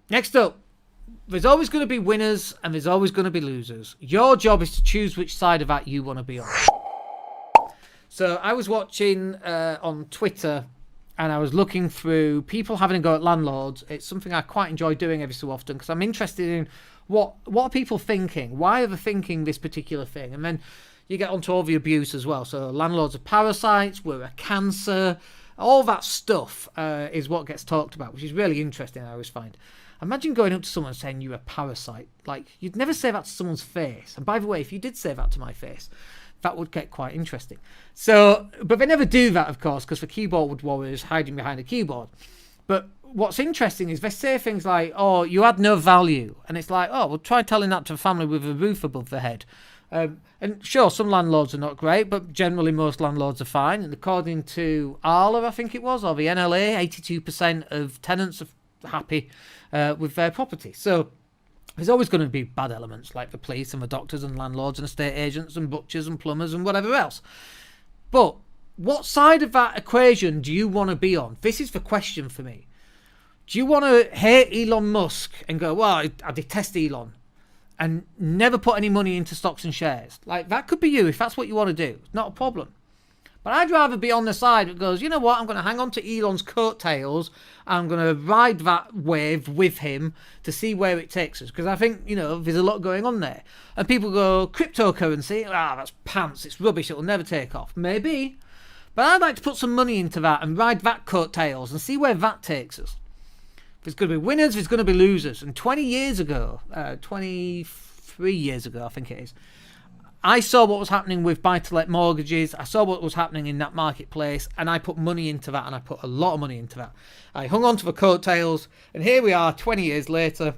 Next up, there's always going to be winners and there's always going to be losers. Your job is to choose which side of that you want to be on. So I was watching on Twitter, and I was looking through people having a go at landlords. It's something I quite enjoy doing every so often because I'm interested in what are people thinking? Why are they thinking this particular thing? And then you get onto all the abuse as well. So landlords are parasites, we're a cancer, all that stuff is what gets talked about, which is really interesting, I always find. Imagine going up to someone and saying you're a parasite. Like, you'd never say that to someone's face. And by the way, if you did say that to my face, that would get quite interesting. So, but they never do that, of course, because the keyboard warriors hiding behind a keyboard. But what's interesting is they say things like, oh, you had no value. And it's like, oh, well, try telling that to a family with a roof above their head. And sure, some landlords are not great, but generally most landlords are fine. And according to Arla, I think it was, or the NLA, 82% of tenants are happy with their property. So there's always going to be bad elements like the police and the doctors and landlords and estate agents and butchers and plumbers and whatever else. But what side of that equation do you want to be on? This is the question for me. Do you want to hate Elon Musk and go, well, I detest Elon, and never put any money into stocks and shares? Like, that could be you if that's what you want to do. It's not a problem. But I'd rather be on the side that goes, you know what, I'm going to hang on to Elon's coattails. I'm going to ride that wave with him to see where it takes us. Because I think, you know, there's a lot going on there. And people go, cryptocurrency, that's pants, it's rubbish, it'll never take off. Maybe. But I'd like to put some money into that and ride that coattails and see where that takes us. There's going to be winners, there's going to be losers. And 23 years ago, I think it is, I saw what was happening with buy-to-let mortgages. I saw what was happening in that marketplace, and I put money into that, and I put a lot of money into that. I hung on to the coattails, and here we are 20 years later.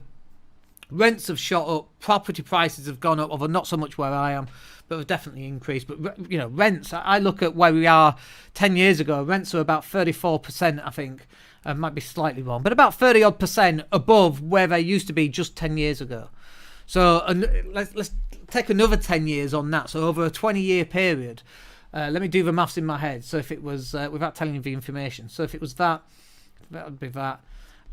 Rents have shot up, property prices have gone up, although not so much where I am, but they've definitely increased. But, you know, rents, I look at where we are 10 years ago, rents are about 34%, I think. Might be slightly wrong, but about 30-odd% above where they used to be just 10 years ago. So let's take another 10 years on that. So over a 20-year period, let me do the maths in my head. So if it was, without telling you the information, so if it was that would be that.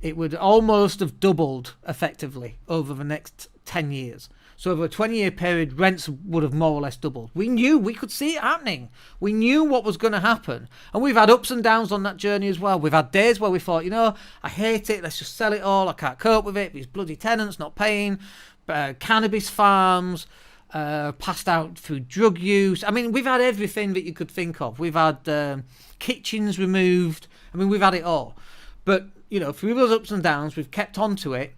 It would almost have doubled effectively over the next 10 years. So over a 20-year period, rents would have more or less doubled. We knew, we could see it happening. We knew what was going to happen. And we've had ups and downs on that journey as well. We've had days where we thought, you know, I hate it, let's just sell it all, I can't cope with it, these bloody tenants not paying, cannabis farms, passed out through drug use. I mean, we've had everything that you could think of. We've had kitchens removed. I mean, we've had it all. But, you know, through those ups and downs, we've kept on to it.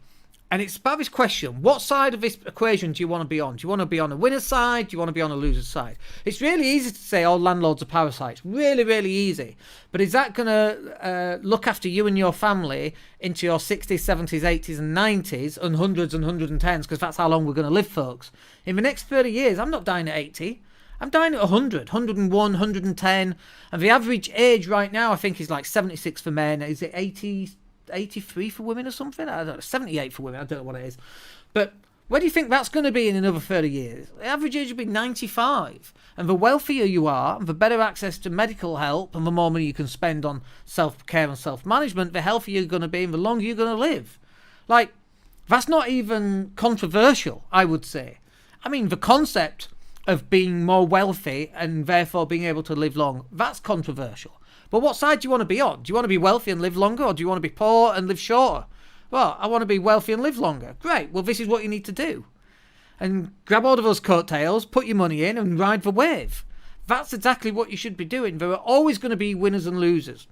And it's about this question, what side of this equation do you want to be on? Do you want to be on a winner's side? Do you want to be on a loser's side? It's really easy to say, oh, landlords are parasites. Really, really easy. But is that going to look after you and your family into your 60s, 70s, 80s and 90s and hundreds and 110s? Because that's how long we're going to live, folks. In the next 30 years, I'm not dying at 80. I'm dying at 100, 101, 110. And the average age right now, I think, is like 76 for men. Is it 83 for women or something? I don't know, 78 for women. I don't know what it is. But where do you think that's going to be in another 30 years? The average age will be 95. And the wealthier you are, and the better access to medical help, and the more money you can spend on self-care and self-management, the healthier you're going to be and the longer you're going to live. Like, that's not even controversial, I would say. I mean, the concept of being more wealthy and therefore being able to live long, that's controversial. But what side do you want to be on? Do you want to be wealthy and live longer, or do you want to be poor and live shorter? Well, I want to be wealthy and live longer. Great. Well, this is what you need to do. And grab hold of those coattails, put your money in, and ride the wave. That's exactly what you should be doing. There are always going to be winners and losers.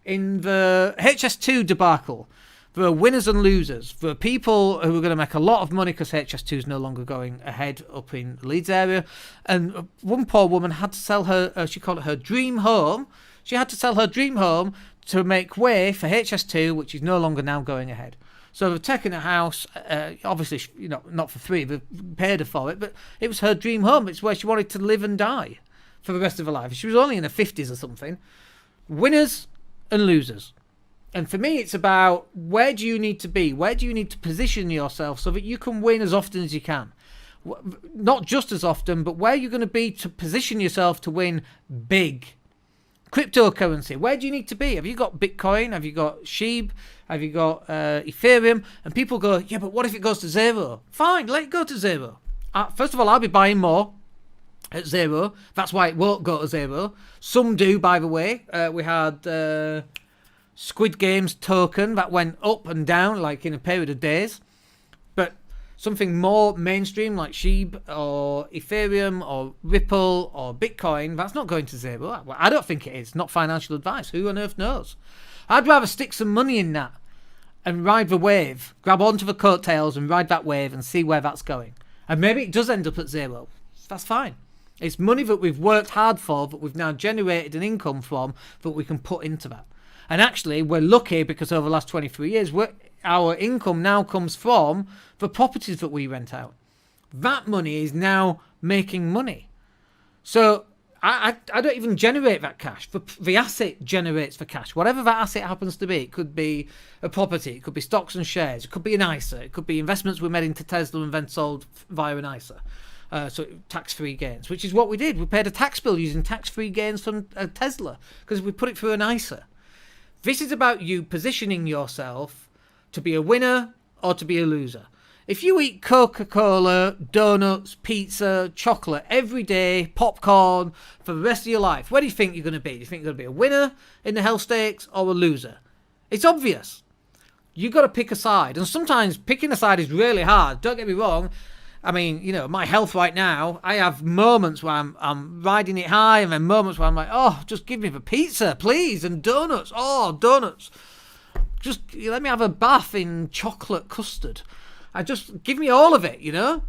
In the HS2 debacle, there are winners and losers. There are people who are going to make a lot of money because HS2 is no longer going ahead up in the Leeds area. And one poor woman had to sell her, she called it her dream home. She had to sell her dream home to make way for HS2, which is no longer now going ahead. So they've taken a house, obviously, you know, not for free, they've paid her for it, but it was her dream home. It's where she wanted to live and die for the rest of her life. She was only in her 50s or something. Winners and losers. And for me, it's about, where do you need to be? Where do you need to position yourself so that you can win as often as you can? Not just as often, but where you're going to be to position yourself to win big. Cryptocurrency, where do you need to be? Have you got Bitcoin? Have you got SHIB? Have you got Ethereum? And people go, yeah, but what if it goes to zero? Fine, let it go to zero. First of all, I'll be buying more at zero. That's why it won't go to zero. Some do, by the way. We had Squid Game's token that went up and down like in a period of days. But something more mainstream like SHIB or Ethereum or Ripple or Bitcoin, that's not going to zero. I don't think it is. Not financial advice. Who on earth knows? I'd rather stick some money in that and ride the wave, grab onto the coattails and ride that wave and see where that's going. And maybe it does end up at zero. That's fine. It's money that we've worked hard for, that we've now generated an income from, that we can put into that. And actually, we're lucky because over the last 23 years, our income now comes from the properties that we rent out. That money is now making money. So I don't even generate that cash. The asset generates the cash. Whatever that asset happens to be, it could be a property, it could be stocks and shares, it could be an ISA, it could be investments we made into Tesla and then sold via an ISA. So tax-free gains, which is what we did. We paid a tax bill using tax-free gains from Tesla because we put it through an ISA. This is about you positioning yourself to be a winner or to be a loser. If you eat Coca-Cola, donuts, pizza, chocolate every day, popcorn for the rest of your life, where do you think you're going to be? Do you think you're going to be a winner in the health stakes or a loser? It's obvious. You've got to pick a side. And sometimes picking a side is really hard. Don't get me wrong. I mean, you know, my health right now, I have moments where I'm riding it high and then moments where I'm like, oh, just give me the pizza, please, and donuts. Oh, donuts. Just let me have a bath in chocolate custard. Just give me all of it, you know?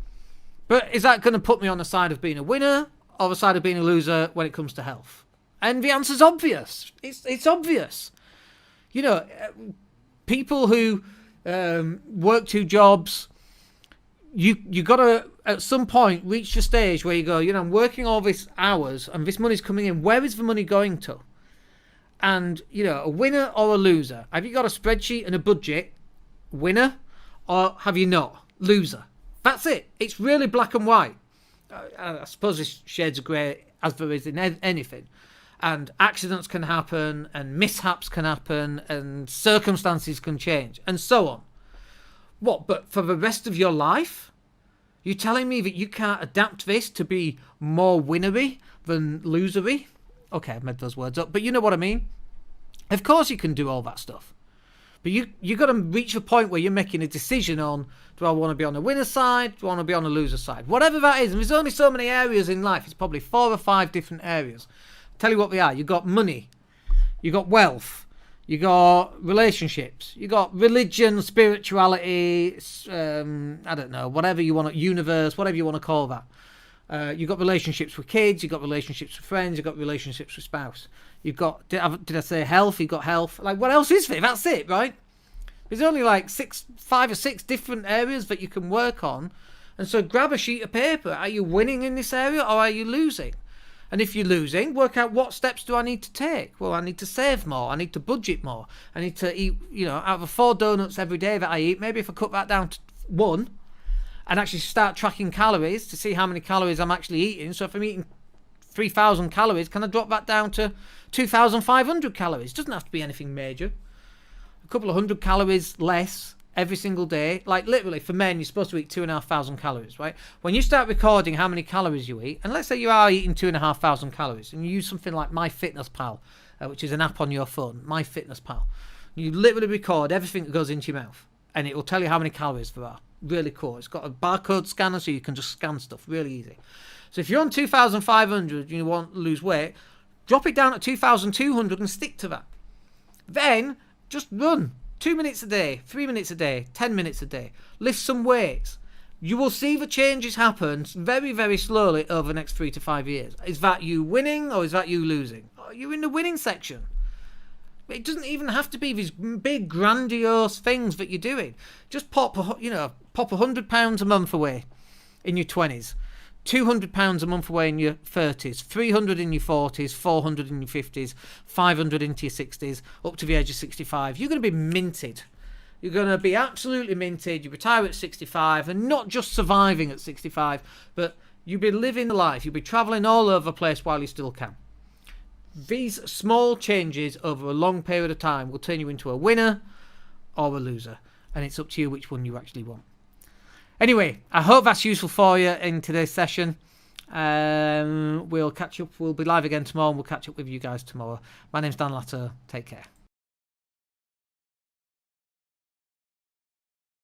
But is that going to put me on the side of being a winner or the side of being a loser when it comes to health? And the answer's obvious. It's obvious. You know, people who work 2 jobs, you got to, at some point, reach the stage where you go, you know, I'm working all these hours and this money's coming in. Where is the money going to? And, you know, a winner or a loser? Have you got a spreadsheet and a budget? Winner? Or have you not? Loser. That's it. It's really black and white. I suppose there's shades of grey as there is in anything. And accidents can happen, and mishaps can happen, and circumstances can change, and so on. What, but for the rest of your life? You're telling me that you can't adapt this to be more winnery than losery? Okay, I've made those words up, but you know what I mean? Of course you can do all that stuff. But you got to reach a point where you're making a decision on, do I want to be on the winner's side? Do I want to be on the loser's side? Whatever that is, and there's only so many areas in life. It's probably 4 or 5 different areas. I'll tell you what they are. You've got money. You've got wealth. You got relationships. You got religion, spirituality, I don't know, whatever you want, universe, whatever you want to call that. You got relationships with kids. You got relationships with friends. You got relationships with spouse. You've got, did I say health? You've got health. Like, what else is there? That's it, right? There's only like 5 or 6 different areas that you can work on. And so grab a sheet of paper. Are you winning in this area or are you losing? And if you're losing, work out what steps do I need to take. Well, I need to save more. I need to budget more. I need to eat, you know, out of 4 donuts every day that I eat, maybe if I cut that down to 1 and actually start tracking calories to see how many calories I'm actually eating. So if I'm eating 3,000 calories, can I drop that down to 2,500 calories? Doesn't have to be anything major. A couple of 100 calories less every single day. Like literally for men, you're supposed to eat 2,500 calories, right? When you start recording how many calories you eat, and let's say you are eating 2,500 calories, and you use something like MyFitnessPal, which is an app on your phone, MyFitnessPal. You literally record everything that goes into your mouth, and it will tell you how many calories there are. Really cool. It's got a barcode scanner, so you can just scan stuff. Really easy. So if you're on 2,500 and you want to lose weight, drop it down to 2,200 and stick to that. Then just run 2 minutes a day, 3 minutes a day, 10 minutes a day. Lift some weights. You will see the changes happen very, very slowly over the next 3 to 5 years. Is that you winning or is that you losing? You're in the winning section. It doesn't even have to be these big, grandiose things that you're doing. Just pop £100 a month away in your 20s. £200 a month away in your 30s, 300 in your 40s, 400 in your 50s, 500 into your 60s, up to the age of 65. You're going to be minted. You're going to be absolutely minted. You retire at 65, and not just surviving at 65, but you'll be living the life. You'll be travelling all over the place while you still can. these small changes over a long period of time will turn you into a winner or a loser. And it's up to you which one you actually want. Anyway, I hope that's useful for you in today's session. We'll catch up. We'll be live again tomorrow, and we'll catch up with you guys tomorrow. My name's Dan Latto. Take care.